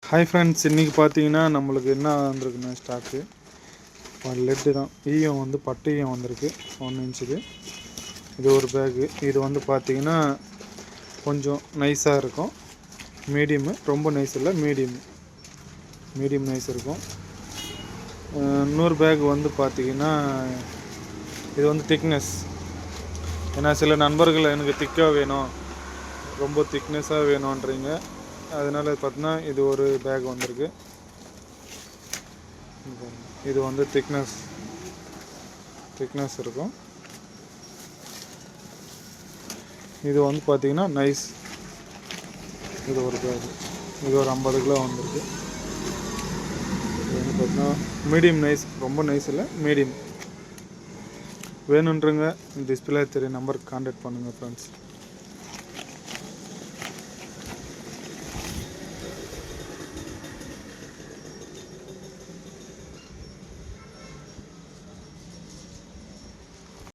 Hi friends, இன்றைக்கி பார்த்தீங்கன்னா நம்மளுக்கு என்ன வந்திருக்குன்னா ஸ்டாக்கு லெட்டு தான். ஈயம் வந்து பட்டு ஈயம் வந்திருக்கு 1 இன்ச்சுக்கு. இது ஒரு பேக்கு. இது வந்து பார்த்திங்கன்னா கொஞ்சம் நைஸாக இருக்கும். மீடியமு, ரொம்ப நைஸ் இல்லை, மீடியம் நைஸ் இருக்கும். இன்னொரு பேக் வந்து பார்த்திங்கன்னா இது வந்து திக்னஸ். ஏன்னா சில நண்பர்கள் எனக்கு திக்காக வேணும், ரொம்ப திக்னஸாக வேணுன்றீங்க. அதனால் பார்த்தீங்கன்னா இது ஒரு பேக் வந்திருக்கு. இது வந்து திக்னஸ் இருக்கும். இது வந்து பார்த்திங்கன்னா நைஸ். இது ஒரு பேக். இது ஒரு 50 கிலோ வந்திருக்கு. இது வந்து பார்த்தீங்கன்னா மீடியம் நைஸ், ரொம்ப நைஸ் இல்லை, மீடியம். வேணுன்றங்க டிஸ்பிளே தெரிய நம்பருக்கு கான்டாக்ட் பண்ணுங்கள் ஃப்ரெண்ட்ஸ்.